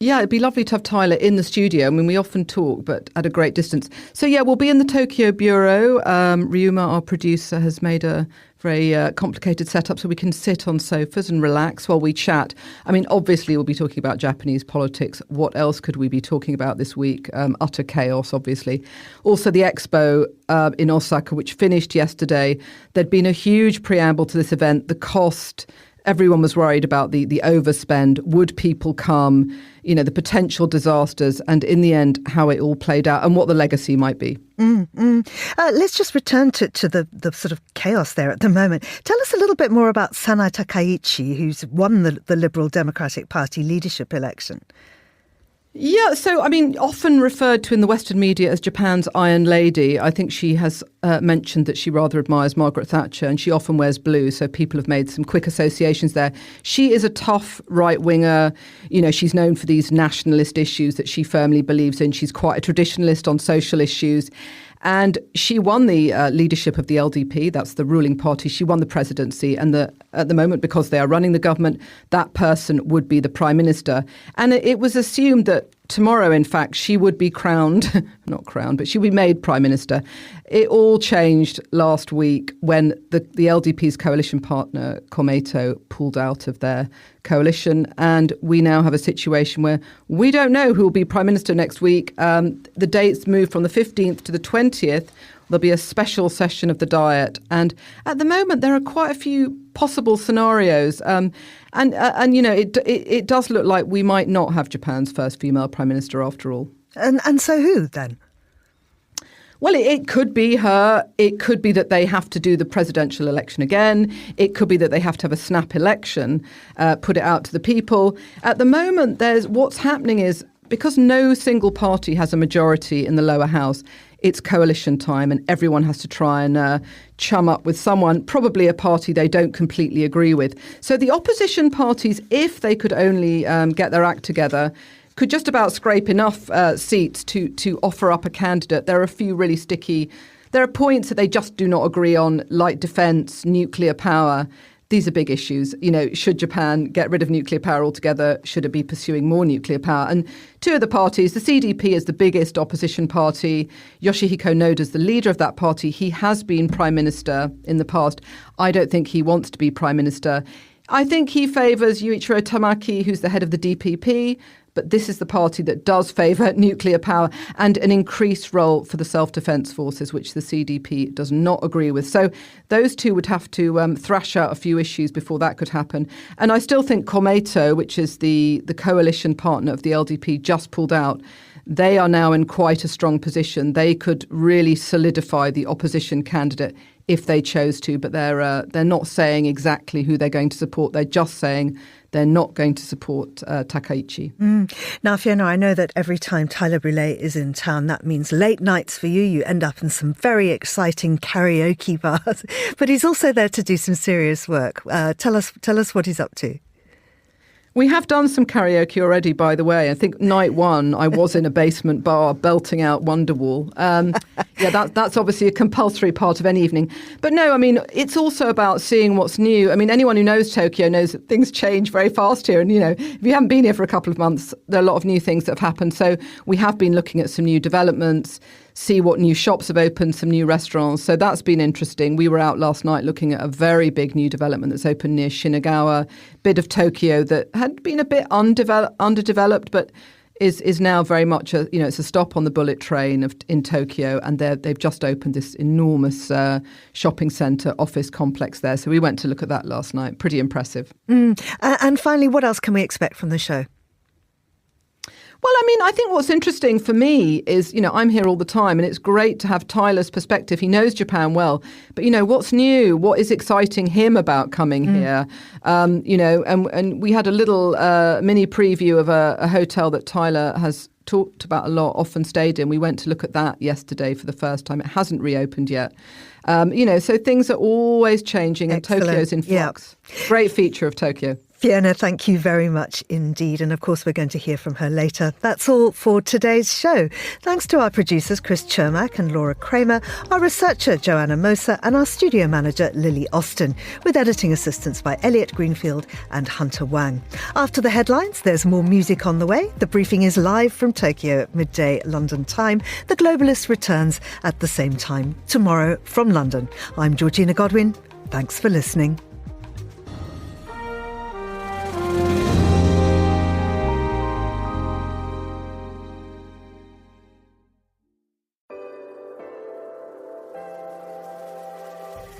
Yeah, it'd be lovely to have Tyler in the studio. I mean, we often talk, but at a great distance. So yeah, we'll be in the Tokyo bureau. Ryuma, our producer, has made a very complicated setup so we can sit on sofas and relax while we chat. I mean, obviously we'll be talking about Japanese politics. What else could we be talking about this week? Utter chaos, obviously. Also the expo in Osaka, which finished yesterday. There'd been a huge preamble to this event. The cost, everyone was worried about the overspend. Would people come? You know, the potential disasters, and in the end, how it all played out and what the legacy might be. Let's just return to the sort of chaos there at the moment. Tell us a little bit more about Sanae Takaichi, who's won the Liberal Democratic Party leadership election. Yeah, so, I mean, often referred to in the Western media as Japan's Iron Lady. I think she has mentioned that she rather admires Margaret Thatcher, and she often wears blue, so people have made some quick associations there. She is a tough right-winger. You know, she's known for these nationalist issues that she firmly believes in. She's quite a traditionalist on social issues. And she won the leadership of the LDP, that's the ruling party. She won the presidency. And at the moment, because they are running the government, that person would be the prime minister. And it was assumed that tomorrow, in fact, she would be crowned, not crowned, but she would be made prime minister. It all changed last week when the LDP's coalition partner, Komeito, pulled out of their coalition. And we now have a situation where we don't know who will be prime minister next week. The dates moved from the 15th to the 20th. There'll be a special session of the Diet. And at the moment, there are quite a few possible scenarios. And you know, it does look like we might not have Japan's first female prime minister after all. And so who then? Well, it could be her. It could be that they have to do the presidential election again. It could be that they have to have a snap election, put it out to the people. At the moment, what's happening is, because no single party has a majority in the lower house, it's coalition time and everyone has to try and chum up with someone, probably a party they don't completely agree with. So the opposition parties, if they could only get their act together, could just about scrape enough seats to offer up a candidate. There are a few really sticky. There are points that they just do not agree on, like defence, nuclear power. These are big issues. You know, should Japan get rid of nuclear power altogether? Should it be pursuing more nuclear power? And two of the parties, the CDP is the biggest opposition party. Yoshihiko Noda is the leader of that party. He has been prime minister in the past. I don't think he wants to be prime minister. I think he favours Yuichiro Tamaki, who's the head of the DPP. But this is the party that does favour nuclear power and an increased role for the self-defence forces, which the CDP does not agree with. So those two would have to thrash out a few issues before that could happen. And I still think Komeito, which is the coalition partner of the LDP, just pulled out. They are now in quite a strong position. They could really solidify the opposition candidate if they chose to, but they're not saying exactly who they're going to support. They're just saying they're not going to support Takaichi. Now, Fiona, I know that every time Tyler Brûlé is in town, that means late nights for you. You end up in some very exciting karaoke bars. But he's also there to do some serious work. Tell us what he's up to. We have done some karaoke already, by the way. I think night one, I was in a basement bar belting out Wonderwall. That's obviously a compulsory part of any evening. But no, I mean, it's also about seeing what's new. I mean, anyone who knows Tokyo knows that things change very fast here. And, you know, if you haven't been here for a couple of months, there are a lot of new things that have happened. So we have been looking at some new developments, see what new shops have opened, some new restaurants. So that's been interesting. We were out last night looking at a very big new development that's opened near Shinagawa, bit of Tokyo that had been a bit underdeveloped, but is now very much it's a stop on the bullet train in Tokyo, and they've just opened this enormous shopping centre office complex there. So we went to look at that last night. Pretty impressive. And finally, what else can we expect from the show? Well, I mean, I think what's interesting for me is, I'm here all the time and it's great to have Tyler's perspective. He knows Japan well. But, what's new? What is exciting him about coming here? And we had a little mini preview of a hotel that Tyler has talked about a lot, often stayed in. We went to look at that yesterday for the first time. It hasn't reopened yet. So things are always changing. Excellent. And Tokyo's in flux. Yeah. Great feature of Tokyo. Fiona, thank you very much indeed. And of course, we're going to hear from her later. That's all for today's show. Thanks to our producers, Chris Chermak and Laura Kramer, our researcher, Joanna Moser, and our studio manager, Lily Austin, with editing assistance by Elliot Greenfield and Hunter Wang. After the headlines, there's more music on the way. The briefing is live from Tokyo at midday London time. The Globalist returns at the same time tomorrow from London. I'm Georgina Godwin. Thanks for listening.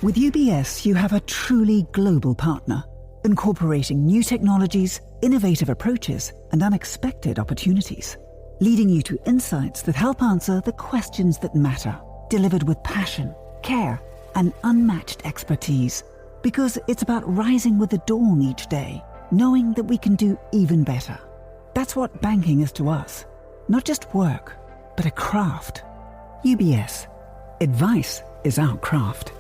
With UBS, you have a truly global partner, incorporating new technologies, innovative approaches, and unexpected opportunities, leading you to insights that help answer the questions that matter, delivered with passion, care, and unmatched expertise. Because it's about rising with the dawn each day, knowing that we can do even better. That's what banking is to us. Not just work, but a craft. UBS. Advice is our craft.